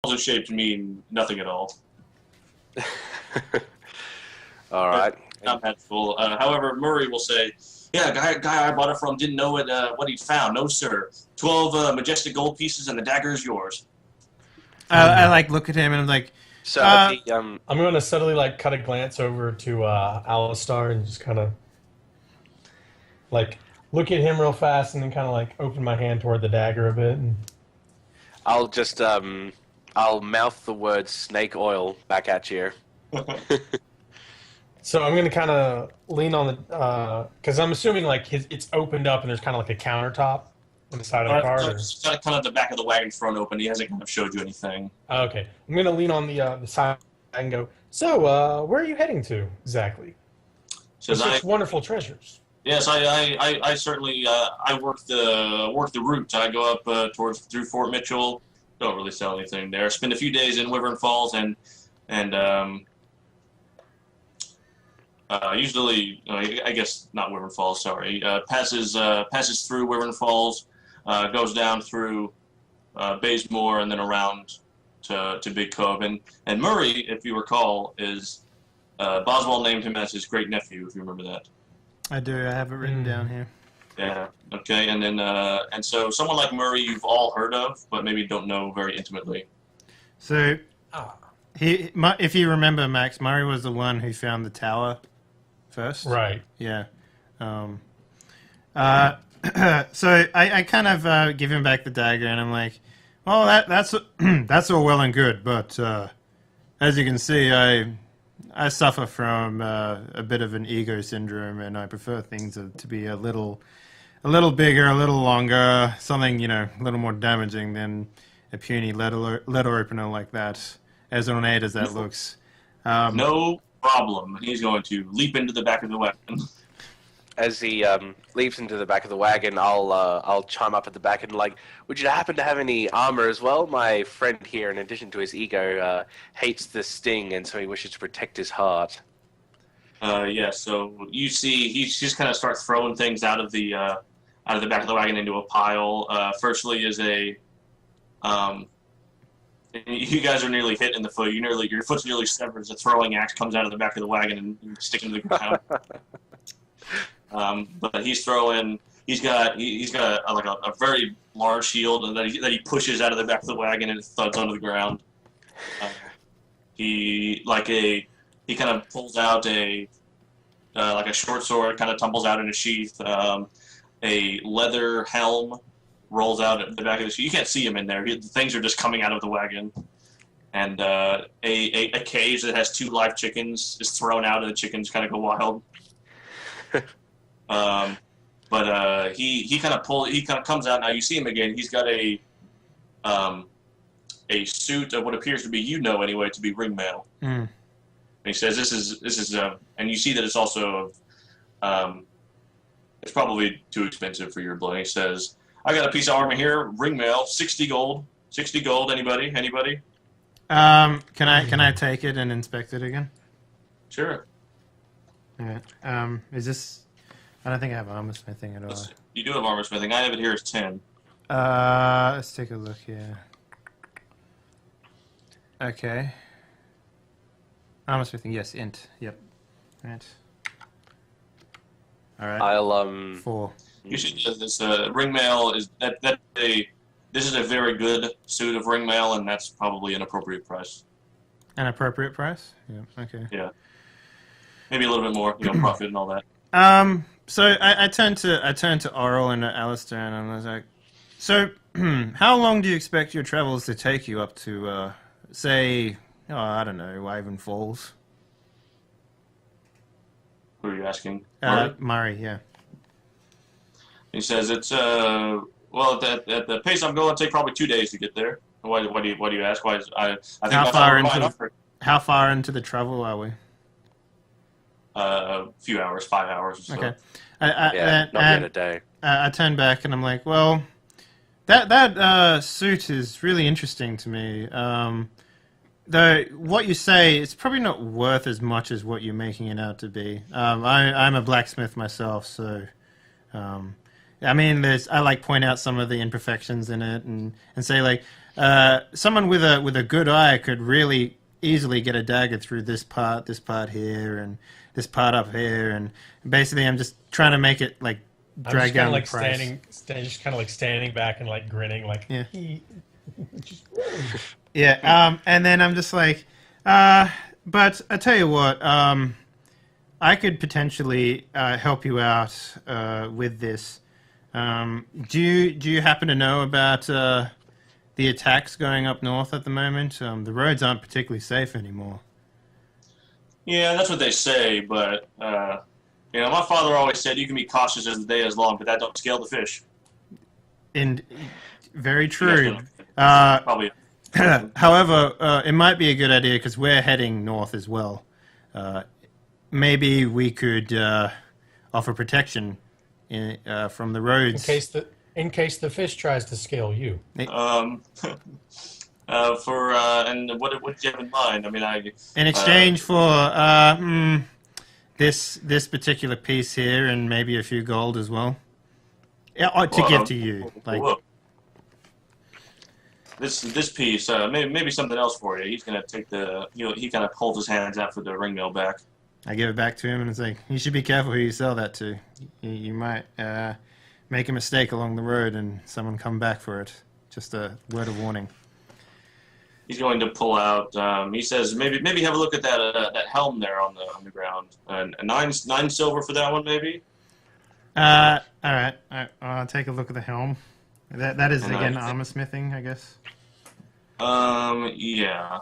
Also shaped mean nothing at all. All right. Not that full. However, Murray will say, "Yeah, guy I bought it from didn't know what he'd found. No, sir. 12 majestic gold pieces, and the dagger is yours." I like look at him and I'm like, So at the I'm going to subtly like cut a glance over to Alistar and just kind of like look at him real fast and then kind of like open my hand toward the dagger a bit. And... I'll just I'll mouth the word snake oil back at you. So I'm going to kind of lean on the because I'm assuming like it's opened up and there's kind of like a countertop on the side of the car. It's got kind of the back of the wagon front open. He hasn't kind of showed you anything. Okay, I'm going to lean on the side and go. So where are you heading to exactly? Such wonderful treasures. Yes, I certainly I work the route. I go up through Fort Mitchell. Don't really sell anything there. Spend a few days in Wyvern Falls and usually I guess not Wyvern Falls. Sorry, passes through Wyvern Falls, goes down through Baysmore and then around to Big Cove. And Murray, if you recall, is Boswell named him as his great nephew. If you remember that. I do. I have it written down here. Yeah. Okay. And then and so someone like Murray, you've all heard of, but maybe don't know very intimately. So, if you remember, Max, Murray was the one who found the tower first. Right. Yeah. So I kind of give him back the dagger, and I'm like, well, that's that's all well and good, but as you can see, I suffer from a bit of an ego syndrome, and I prefer things to be a little bigger, a little longer, something a little more damaging than a puny letter opener like that, as ornate as that looks. No problem. He's going to leap into the back of the wagon. As he leaps into the back of the wagon, I'll chime up at the back and like, would you happen to have any armor as well? My friend here, in addition to his ego, hates the sting, and so he wishes to protect his heart. Yeah. So you see, he just kind of starts throwing things out of the back of the wagon into a pile. Firstly, is a you guys are nearly hit in the foot. Your foot's nearly severed as a throwing axe comes out of the back of the wagon and sticks into the ground. But he's throwing. He's got a very large shield that he pushes out of the back of the wagon and it thuds onto the ground. He kind of pulls out a short sword, kind of tumbles out in a sheath. A leather helm rolls out at the back of the sheath. You can't see him in there. The things are just coming out of the wagon. And a cage that has 2 live chickens is thrown out, and the chickens kind of go wild. But he kind of comes out. Now you see him again. He's got a suit of what appears to be, anyway, to be ringmail. And he says this is and you see that it's also it's probably too expensive for your blood. He says, I got a piece of armor here, ringmail, 60 gold. 60 gold, anybody? Can I take it and inspect it again? Sure. Yeah. Is this? I don't think I have armor smithing at all. You do have armor smithing. I have it here as 10. Let's take a look here. Okay. Armor smithing, yes, int. Yep. Right. All right. I'll 4. You should this ringmail is this is a very good suit of ringmail, and that's probably an appropriate price. An appropriate price? Yeah. Okay. Yeah. Maybe a little bit more, profit and all that. So I turned to Oral and Alistair, and I was like, so how long do you expect your travels to take you up to, say, I don't know, Wyvern Falls? Who are you asking? Murray, yeah. He says it's well at the pace I'm going, it'll take probably 2 days to get there. Why do you ask? Why? I think how far into the travel are we? A few hours, 5 hours or so. Okay. not yet a day. I turn back and I'm like, well, that suit is really interesting to me. Though what you say, it's probably not worth as much as what you're making it out to be. I'm a blacksmith myself, so I mean, I like point out some of the imperfections in it and say like, someone with a good eye could really easily get a dagger through this part here, and this part up here, and basically I'm just trying to make it like drag down the price. Just kind of like standing back and like grinning, like Yeah. Yeah. And then I'm just like, but I tell you what, I could potentially help you out with this. Do you happen to know about the attacks going up north at the moment? The roads aren't particularly safe anymore. Yeah, that's what they say, but my father always said you can be cautious as the day is long, but that don't scale the fish. And very true. Probably. However, it might be a good idea because we're heading north as well. Maybe we could offer protection from the roads in case the fish tries to scale you. And what did you have in mind? I mean, in exchange for this particular piece here, and maybe a few gold as well. Yeah, to give to you. Like this piece, maybe something else for you. He's gonna take he kind of holds his hands out for the ringmail back. I give it back to him and it's like, you should be careful who you sell that to. You might make a mistake along the road and someone come back for it. Just a word of warning. He's going to pull out. He says, maybe have a look at that helm there on the ground. A nine silver for that one, maybe. All right. I'll take a look at the helm. That is again armor smithing, I guess. Yeah.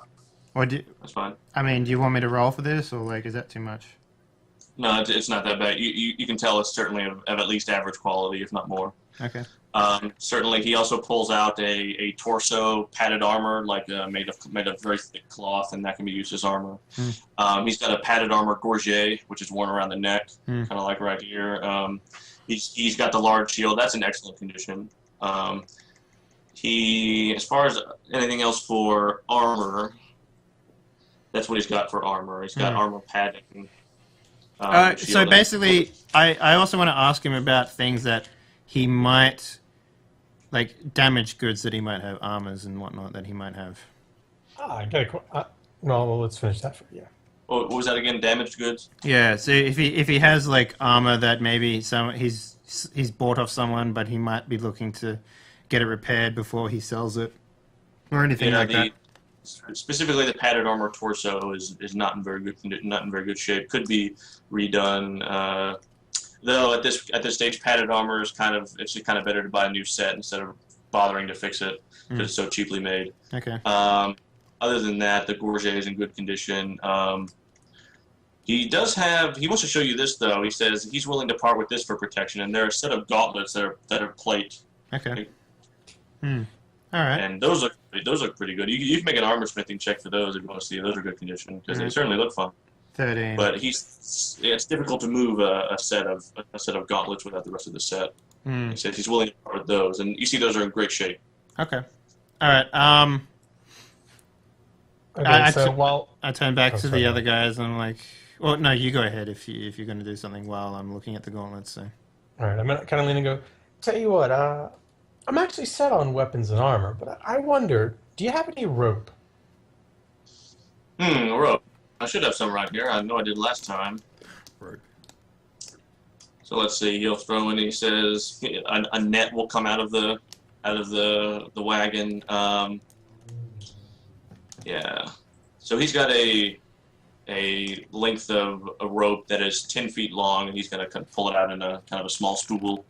Or that's fine. I mean, do you want me to roll for this, or like, is that too much? No, it's not that bad. You can tell it's certainly of at least average quality, if not more. Okay. Certainly, he also pulls out a torso padded armor, like made of very thick cloth, and that can be used as armor. He's got a padded armor gorget, which is worn around the neck, kind of like right here. He's got the large shield. That's in excellent condition. As far as anything else for armor, that's what he's got for armor. He's got armor padding. So basically, I also want to ask him about things that he might, like damaged goods that he might have, armors and whatnot that he might have. I got well, let's finish that for you. Oh, what was that again? Damaged goods? Yeah. So if he has like armor that maybe he's bought off someone, but he might be looking to get it repaired before he sells it, or anything like that. Specifically, the padded armor torso is not in very good shape. Could be redone. Though at this stage, padded armor is it's just kind of better to buy a new set instead of bothering to fix it because it's so cheaply made. Okay. Other than that, the gorget is in good condition. He wants to show you this though. He says he's willing to part with this for protection, and there are a set of gauntlets that are plate. Okay. All right. And those look pretty good. You can make an armor smithing check for those if you want to see. Those are good condition because they certainly look fun. 13. But it's difficult to move a set of gauntlets without the rest of the set. He says he's willing to part with those, and you see those are in great shape. Okay. All right. Okay, I turn back to the other guys and I'm like, well, no, you go ahead if you're going to do something while I'm looking at the gauntlets. So. All right, I'm gonna kind of lean and go. Tell you what, I'm actually set on weapons and armor, but I wonder, do you have any rope? Rope. I should have some right here. I know I did last time. Right. So let's see. He'll throw in. He says a net will come out of the wagon. Yeah. So he's got a length of a rope that is 10 feet long, and he's going to pull it out in a kind of a small spool.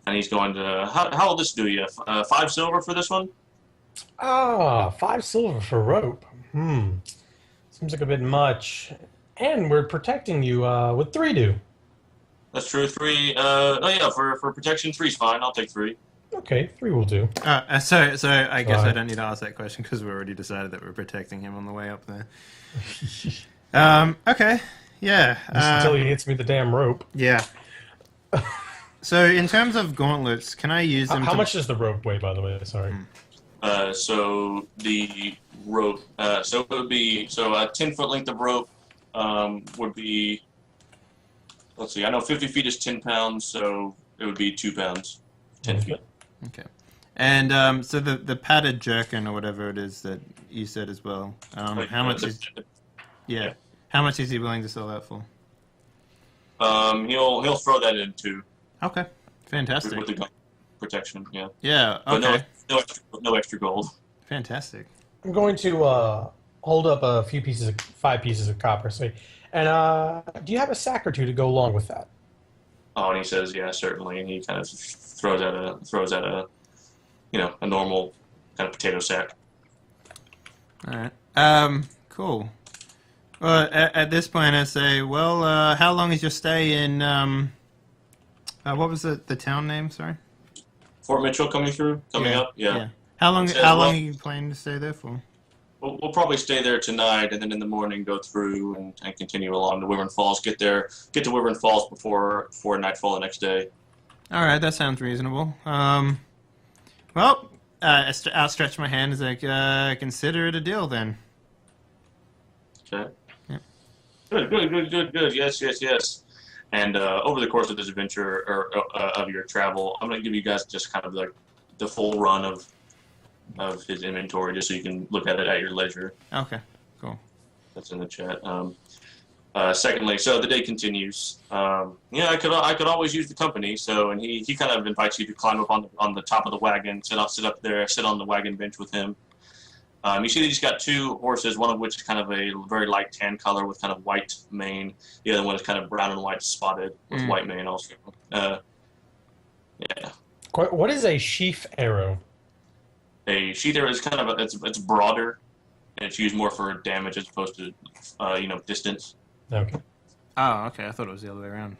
And he's going to. How will this do you? 5 silver for this one? 5 silver for rope. Seems like a bit much. And we're protecting you. Would 3 do? That's true. 3. Oh yeah, for protection, 3's fine. I'll take 3. Okay, 3 will do. So I guess I don't need to ask that question because we already decided that we're protecting him on the way up there. Okay. Yeah. Just until he hits me with the damn rope. Yeah. So in terms of gauntlets, can I use them? How much does the rope weigh, by the way? Sorry. So the rope. So it would be a 10-foot length of rope would be. Let's see. I know 50 feet is 10 pounds, so it would be 2 pounds. 10 feet. Okay. And so the padded jerkin or whatever it is that you said as well. How much is? Yeah. How much is he willing to sell that for? He'll throw that in too. Okay. Fantastic. With the gun protection, yeah. Yeah. But Okay. no extra gold. Fantastic. I'm going to hold up a few pieces, 5 pieces of copper. Say, and do you have a sack or two to go along with that? Oh, and he says, yeah, certainly, and he kind of throws out a a normal kind of potato sack. All right. Cool. Well, at this point, I say, well, how long is your stay in? What was the town name? Sorry. Fort Mitchell coming up. Yeah. How long? Says, How long are you planning to stay there for? We'll probably stay there tonight, and then in the morning go through and continue along to Wyvern Falls. Get to Wyvern Falls before nightfall the next day. All right, that sounds reasonable. Well, I outstretch my hand as like, consider it a deal then. Okay. Yep. Good. Yes. And over the course of this adventure or of your travel, I'm going to give you guys just kind of like the full run of his inventory, just so you can look at it at your leisure. Okay, cool. That's in the chat. Secondly, so the day continues. I could always use the company. So, and he kind of invites you to climb up on the top of the wagon, sit up there, sit on the wagon bench with him. You see that he's got 2 horses, one of which is kind of a very light tan color with kind of white mane. The other one is kind of brown and white spotted with white mane also. Yeah. What is a sheaf arrow? A sheath arrow is kind of it's broader, and it's used more for damage as opposed to distance. Okay. Oh, okay. I thought it was the other way around.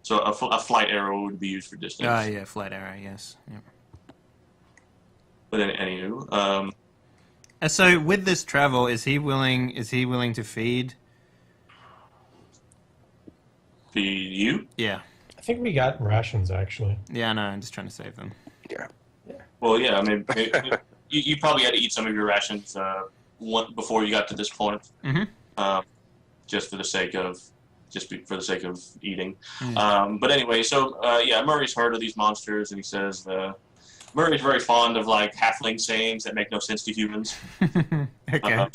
So a flight arrow would be used for distance. Yeah, flight arrow. Yes. Yep. But then, anywho, So with this travel, is he willing to feed? feed you? Yeah. I think we got rations actually. Yeah, no, I'm just trying to save them. Yeah. Well, yeah. I mean, you probably had to eat some of your rations before you got to this point. Mm-hmm. Just for the sake of eating. Mm. But anyway, so Murray's heard of these monsters, and he says Murray's very fond of like halfling sayings that make no sense to humans. Okay.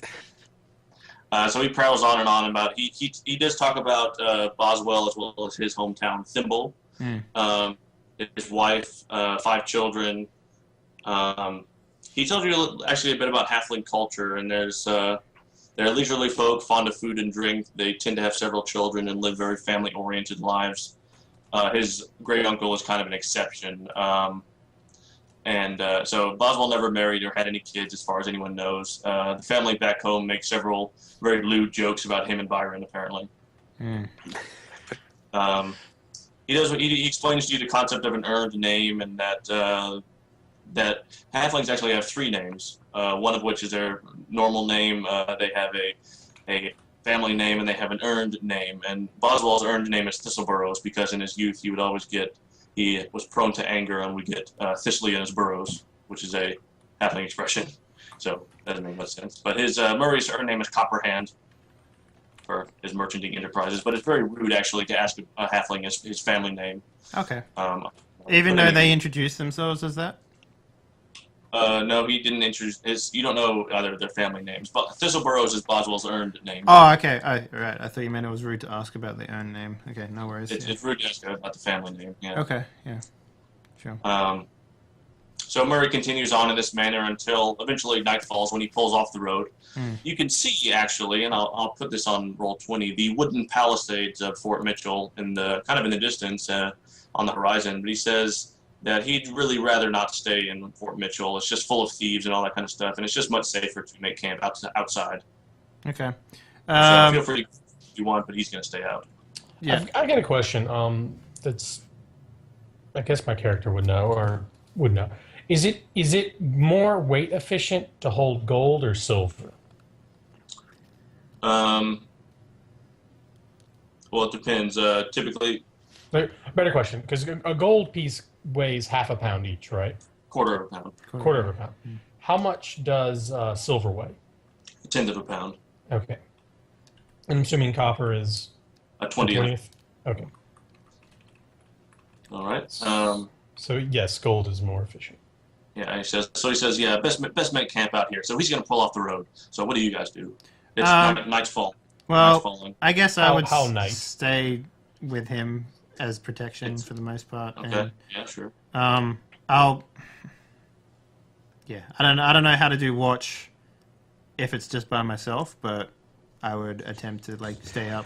So he prowls on and on about he does talk about Boswell as well as his hometown Thimble, his wife, 5 children. He tells you actually a bit about halfling culture, and they're leisurely folk, fond of food and drink. They tend to have several children and live very family-oriented lives. His great uncle is kind of an exception. So Boswell never married or had any kids as far as anyone knows. The family back home makes several very lewd jokes about him and Byron, apparently. He explains to you the concept of an earned name, and that halflings actually have 3 names, one of which is their normal name. They have a family name, and they have an earned name. And Boswell's earned name is Thistleburrows because in his youth he was prone to anger and would get thistly in his burrows, which is a halfling expression. So that doesn't make much sense. But his Murray's earned name is Copperhand for his merchanting enterprises. But it's very rude actually to ask a halfling his family name. Okay. Even though they introduce themselves as that? No, he didn't introduce you don't know either of their family names. But Thistleburrows is Boswell's earned name. Oh, okay. Right. I thought you meant it was rude to ask about their own name. Okay, no worries. It's rude to ask about the family name. Yeah. Okay. Yeah. Sure. So Murray continues on in this manner until eventually night falls when he pulls off the road. You can see actually, and I'll put this on roll 20, the wooden palisades of Fort Mitchell in the distance on the horizon. But he says that he'd really rather not stay in Fort Mitchell. It's just full of thieves and all that kind of stuff, and it's just much safer to make camp outside. Okay. So feel free if you want, but he's going to stay out. Yeah. I got a question. That's, I guess my character would know or would know. Is it more weight efficient to hold gold or silver? Well, it depends. Typically, better question, because a gold piece weighs half a pound each, right? quarter of a pound. Quarter of a pound. How much does silver weigh? A tenth of a pound. Okay. I'm assuming copper is A 20th. Okay. All right. So yes, gold is more efficient. Yeah, he says. So he says, yeah, best make camp out here. So he's gonna pull off the road. So what do you guys do? It's night's fall. Night's Well, falling. I guess I would How night? stay with him as protection for the most part. Okay. And, Yeah, sure. I'll. Yeah, I don't know how to do watch if it's just by myself, but I would attempt to like stay up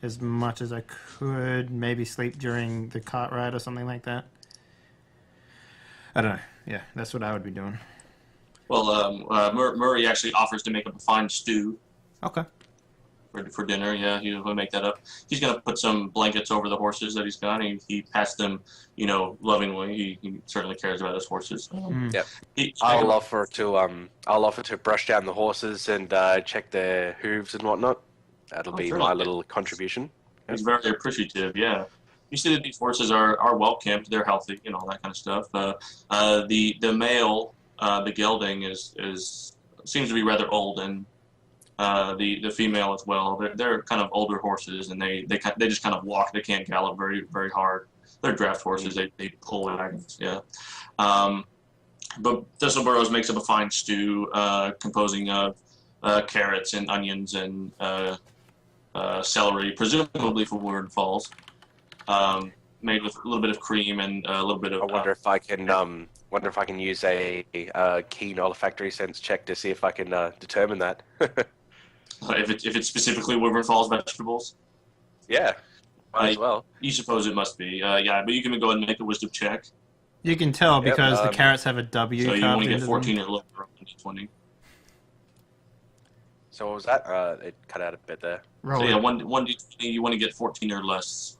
as much as I could. Maybe sleep during the cart ride or something like that. I don't know. Yeah, that's what I would be doing. Well, Murray actually offers to make up a fine stew Okay. for dinner. Yeah, he'll make that up. He's gonna put some blankets over the horses that he's got. He pats them, lovingly. He certainly cares about his horses. Yep. He, I'll offer to brush down the horses and check their hooves and whatnot. That'll be sure. my little contribution. He's very appreciative. Yeah. You see that these horses are well kept. They're healthy, all that kind of stuff. The male, the gelding seems to be rather old, and the female as well. They're kind of older horses, and they just kind of walk. They can't gallop very very hard. They're draft horses. They pull wagons. Yeah. But Thistleburrows makes up a fine stew composing of carrots and onions and celery, presumably for Woodern Falls. Made with a little bit of cream and a little bit of. I wonder if I can use a keen olfactory sense check to see if I can determine that. If it's specifically Woodern Falls vegetables. Yeah, might as well. You suppose it must be. Yeah, but you can go ahead and make a wisdom check. You can tell Yep, because the carrots have a W So you carved want to get into 14 them. or lower on D20. So what was that? It cut out a bit there. Roll So it. yeah, one D20. You want to get 14 or less.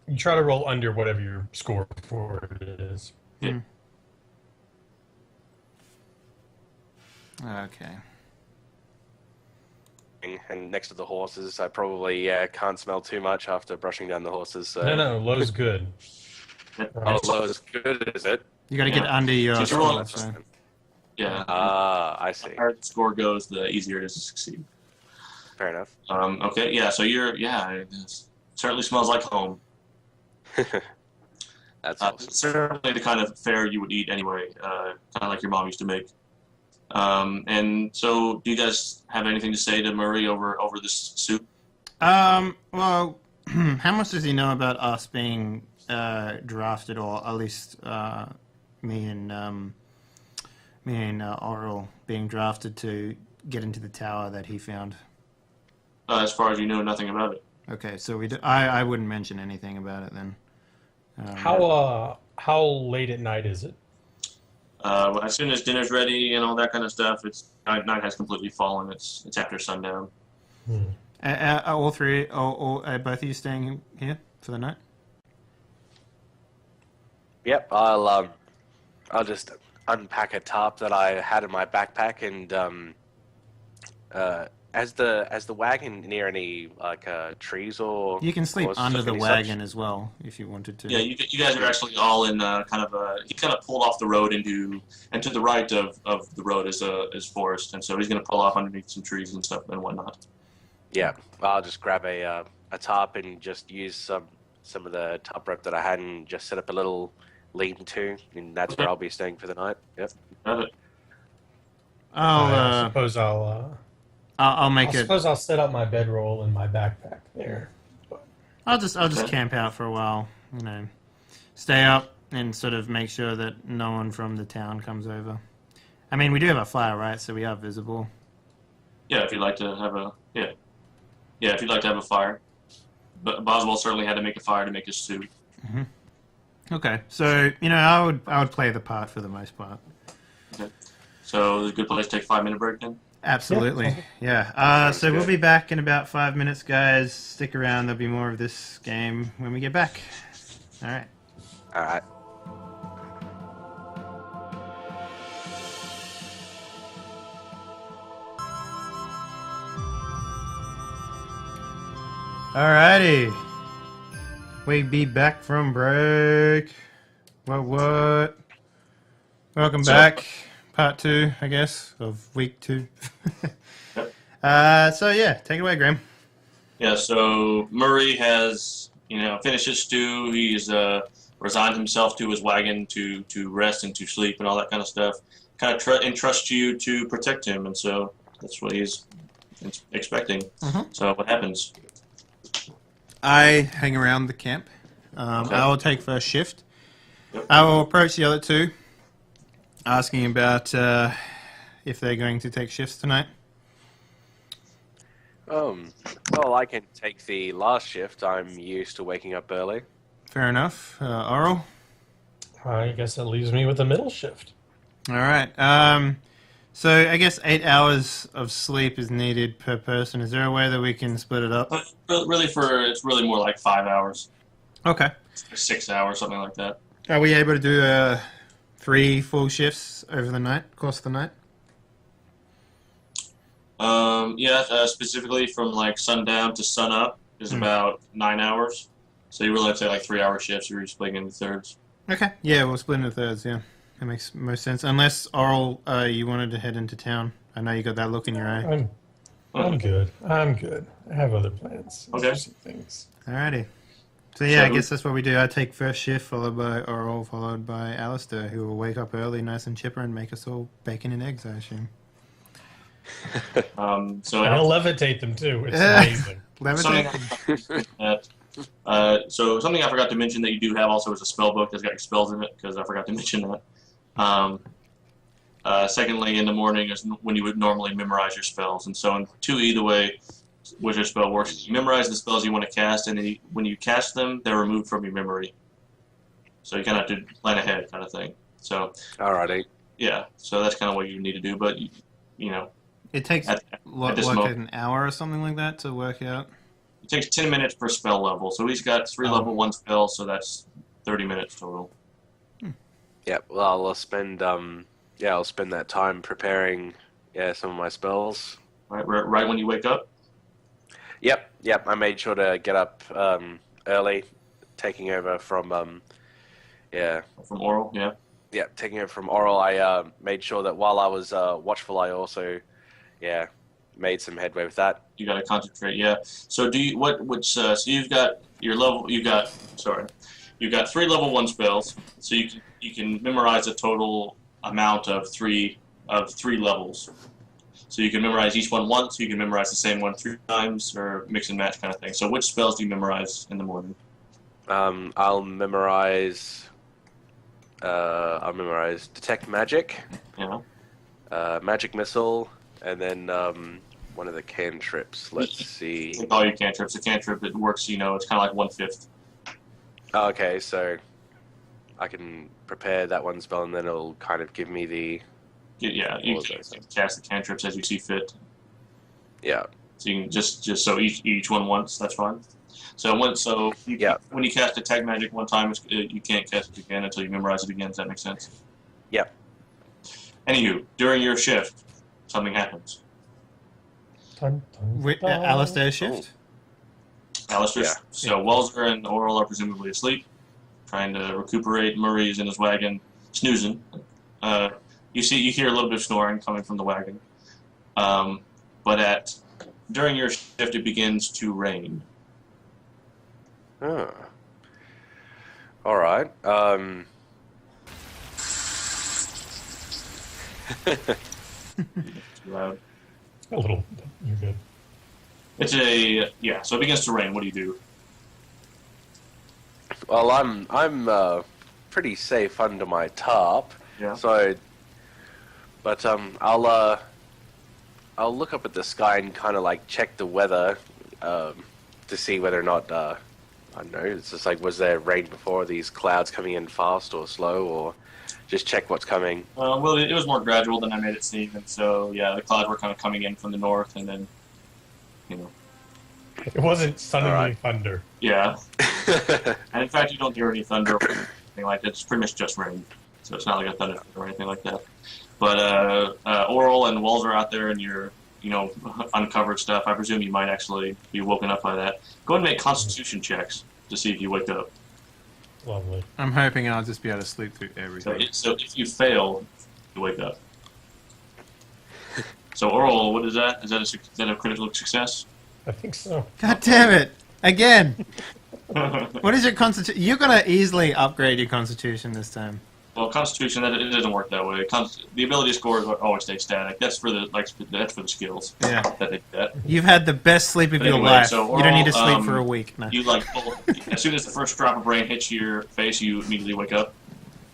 You try to roll under whatever your score for it is. Yeah. Okay. And next to the horses, I probably can't smell too much after brushing down the horses. So. No, low's good. Oh, so it's good, is it? You got to get Yeah. under your Just roll score. it. So. Yeah. I see. The higher the score goes, the easier it is to succeed. Fair enough. Okay. Yeah. So it certainly smells like home. That's awesome. Certainly the kind of fare you would eat anyway, kind of like your mom used to make. And so, do you guys have anything to say to Murray over this soup? Well, how much does he know about us being drafted, or at least me and Oral being drafted to get into the tower that he found? As far as you know, nothing about it. Okay, so I wouldn't mention anything about it then. How late at night is it? Well, as soon as dinner's ready and all that kind of stuff, night has completely fallen. It's after sundown. Are all three, are both of you staying here for the night? Yep. I'll just unpack a tarp that I had in my backpack and as the wagon near any trees or You can sleep or under the any wagon such? as well if you wanted to. Yeah, you guys are actually all in he kind of pulled off the road and to the right of the road is forest, and so he's going to pull off underneath some trees and stuff and whatnot. Yeah, I'll just grab a tarp and just use some of the tarp rope that I had and just set up a little lean-to, and that's where I'll be staying for the night. Yep. Got it. I I'll suppose I'll make it. I'll set up my bedroll in my backpack there. I'll just Okay. camp out for a while. Stay up and sort of make sure that no one from the town comes over. I mean, we do have a fire, right? So we are visible. Yeah, if you'd like to have if you'd like to have a fire. But Boswell certainly had to make a fire to make his suit. Okay, so I would play the part for the most part. Okay. So it's a good place to take a 5-minute break then. Absolutely, yeah. So we'll be back in about 5 minutes, guys. Stick around. There'll be more of this game when we get back. All right. All right. Alrighty. We be back from break. What? Welcome back. Part 2, I guess, of week 2. So yeah, take it away, Graham. Yeah, so Murray has, finished his stew. He's resigned himself to his wagon to rest and to sleep and all that kind of stuff. Kind of entrusts you to protect him, and so that's what he's expecting. So what happens? I hang around the camp. Okay. I will take first shift. Yep. I will approach the other two, asking about if they're going to take shifts tonight. Well, I can take the last shift. I'm used to waking up early. Fair enough. Oral? I guess that leaves me with the middle shift. All right. So I guess 8 hours of sleep is needed per person. Is there a way that we can split it up? But it's really more like 5 hours, Okay. 6 hours, something like that. Are we able to do 3 full shifts over the night, course of the night? Specifically from like sundown to sunup is about 9 hours. So you really have to say like 3-hour shifts. You're splitting into thirds. Okay. Yeah, we'll split into thirds. Yeah, that makes most sense. Unless Oral, you wanted to head into town. I know you got that look in your eye. I'm good. I'm good. I have other plans. Okay. Some things. Alrighty. So yeah, I So- guess that's what we do. I take first shift, followed by Oral, followed by Alistair, who will wake up early, nice and chipper, and make us all bacon and eggs, I assume. So I'll levitate them too. It's amazing. Levitate. So something I forgot to mention that you do have also is a spell book that's got your spells in it, because I forgot to mention that. Secondly, in the morning is when you would normally memorize your spells, and so in 2E the way wizard spell works is you memorize the spells you want to cast, and then when you cast them, they're removed from your memory. So you kind of have to plan ahead, kind of thing. So Alrighty. yeah, so that's kind of what you need to do, but you know, It takes at like this moment, an hour or something like that to work out. it takes 10 minutes per spell level. So he's got 3 level 1 spells, so that's 30 minutes total. Yeah. Well, I'll spend that time preparing some of my spells. Right when you wake up. Yep. I made sure to get up early, taking over from From Oral, yeah. taking over from Oral. I made sure that while I was watchful, I also made some headway with that. You got to concentrate, yeah. So do you so you've got your level. You've got 3 level 1 spells. So you can memorize a total amount of three levels. So you can memorize each one once. You can memorize the same one 3 times, or mix and match kind of thing. So which spells do you memorize in the morning? I'll memorize Detect Magic, Yeah. Magic Missile, and then one of the cantrips. Let's see. Take all your cantrips. A cantrip, it works. It's kind of like 1/5. Oh, okay, so I can prepare that one spell, and then it'll kind of give me the Yeah, you All of can those. cast the cantrips as you see fit. yeah. So you can just so each one once. That's fine. So when you cast Detect Magic one time, you can't cast it again until you memorize it again. Does that make sense? Yep. Anywho, during your shift, something happens. Dun, dun, With dun. Alistair's shift? Alistair. Yeah. So Welzer and Oral are presumably asleep, trying to recuperate. Murray is in his wagon, snoozing. You hear a little bit of snoring coming from the wagon. But during your shift, it begins to rain. Oh. All right. Too loud. A little. You're good. So it begins to rain. What do you do? Well, I'm pretty safe under my tarp. Yeah. So, but I'll look up at the sky and kind of like check the weather to see whether or not I don't know. It's just like, was there rain before? Are these clouds coming in fast or slow, or just check what's coming? Well, it was more gradual than I made it seem, and so the clouds were kind of coming in from the north, and then, It wasn't suddenly Alright. thunder. yeah. And in fact, you don't hear any thunder or anything like that. It's pretty much just rain, so it's not like a thunder or anything like that. But Oral and Walls are out there, and you're uncovered stuff. I presume you might actually be woken up by that. Go ahead and make Constitution checks to see if you wake up. Lovely. I'm hoping I'll just be able to sleep through So, everything. so if you fail, you wake up. So Oral, what is that? Is that a critical success? I think so. God damn it! Again! What is your constitution? You're gonna easily upgrade your constitution this time. Well, Constitution, it doesn't work that way. The ability scores always stay static. That's for the that's for the skills. Yeah. That they do that. You've had the best sleep of But your anyway, life. so You don't need to overall, sleep for a week. No. You as soon as the first drop of rain hits your face, you immediately wake up.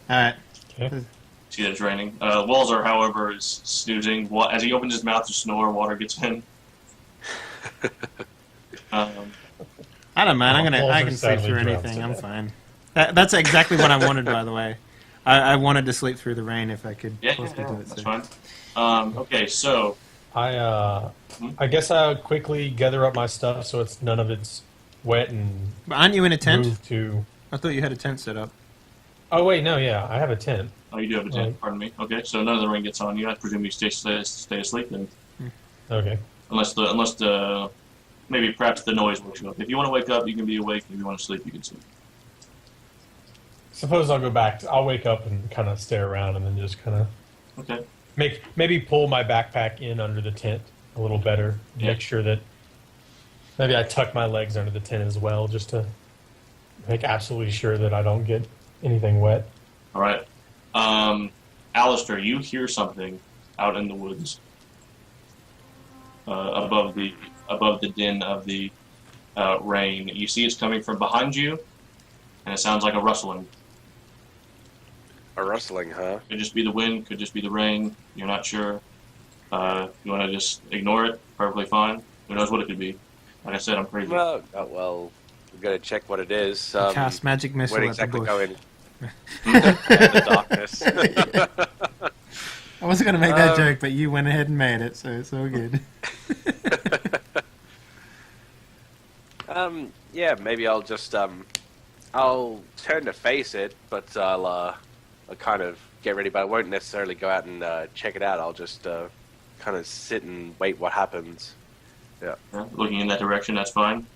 All right. Okay. See that it's raining. Walzer, however, is snoozing. As he opens his mouth to snore, water gets in. I don't mind. Walls I are can sleep sadly through drowned anything. to I'm death. fine. That's exactly what I wanted, by the way. I wanted to sleep through the rain if I could Yeah, possibly do it. that's So. fine. Okay, so I guess I'll quickly gather up my stuff so none of it's wet and But aren't you in a tent? move to. I thought you had a tent set up. Oh wait, no, yeah, I have a tent. oh, you do have a tent. Pardon me. Okay, so none of the rain gets on you. I presume you stay asleep then, Okay. unless the maybe perhaps the noise wakes you up. If you want to wake up, you can be awake. If you want to sleep, you can sleep. Suppose I'll go back. I'll wake up and kind of stare around and then just kind of Okay. maybe pull my backpack in under the tent a little better. Yeah. Make sure that maybe I tuck my legs under the tent as well, just to make absolutely sure that I don't get anything wet. All right. Alistair, you hear something out in the woods above the din of the rain. You see it's coming from behind you, and it sounds like a rustling. A rustling, huh? Could just be the wind, could just be the rain. You're not sure. You want to just ignore it? Perfectly fine. Who knows what it could be? Like I said, I'm crazy. Well, we've got to check what it is. Cast magic missile Where at exactly the go bush. in? The darkness. I wasn't going to make that joke, but you went ahead and made it, so it's all good. Yeah, maybe I'll just I'll turn to face it, but I'll kind of get ready. But I won't necessarily go out and check it out. I'll just kind of sit and wait what happens. Yeah. Yeah, looking in that direction, that's fine.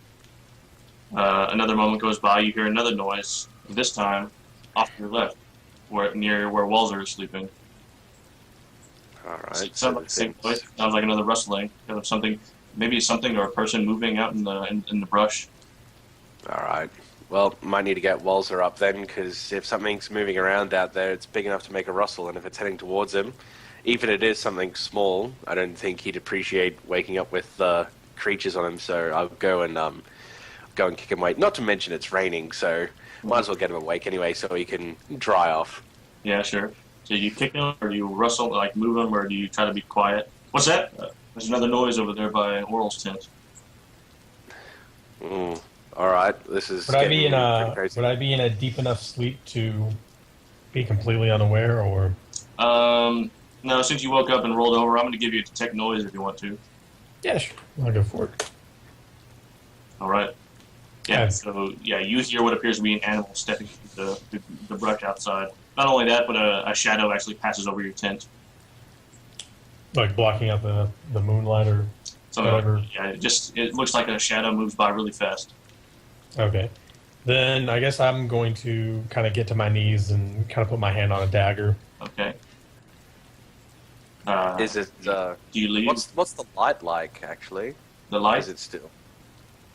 Another moment goes by, you hear another noise, this time off to your left, near where Walzer is sleeping. All right. Sounds like the same place. Sounds like another rustling. Something, maybe something or a person moving out in the brush. All right. Well, might need to get Walzer up then, because if something's moving around out there, it's big enough to make a rustle, and if it's heading towards him, even if it is something small, I don't think he'd appreciate waking up with creatures on him. So I'll go and kick him awake. Not to mention it's raining, so might as well get him awake anyway, so he can dry off. Yeah, sure. So you kick him, or do you rustle, like move him, or do you try to be quiet? What's that? There's another noise over there by Oral's tent. All right, this is. Would I be getting pretty crazy. Would I be in a deep enough sleep to be completely unaware, or? No, since you woke up and rolled over, I'm going to give you a detect noise if you want to. Yeah, sure. I'll go for it. All right. Yeah. Okay. So you hear what appears to be an animal stepping through the brush outside. Not only that, but a shadow actually passes over your tent. Like blocking out the moonlight or So whatever. yeah, it looks like a shadow moves by really fast. Okay. Then I guess I'm going to kind of get to my knees and kind of put my hand on a dagger. Okay. Is it? Do you leave What's the light like? Actually, the light? is it still?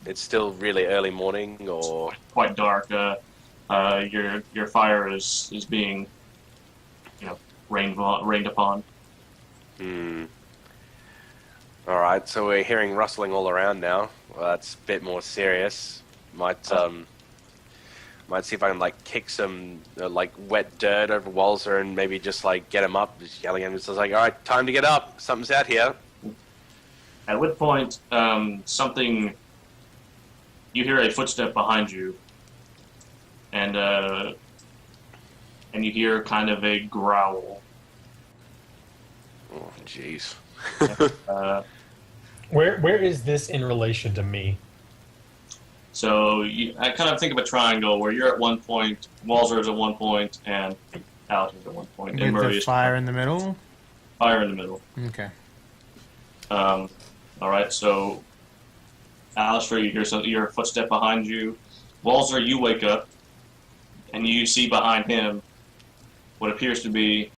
It's still really early morning, or Quite dark. Your fire is being, rained upon. All right. So we're hearing rustling all around now. Well, that's a bit more serious. Might see if I can kick some wet dirt over Walzer and maybe just get him up, just yelling at him. It's just like, all right, time to get up. Something's out here. At what point, you hear a footstep behind you, and you hear kind of a growl. Oh, jeez. Where is this in relation to me? So I kind of think of a triangle where you're at one point, Walzer is at one point, and Alex is at one point, and With Murray the is fire in the middle? fire in the middle. Okay. All right, so Alistair, you hear a footstep behind you. Walzer, you wake up, and you see behind him what appears to be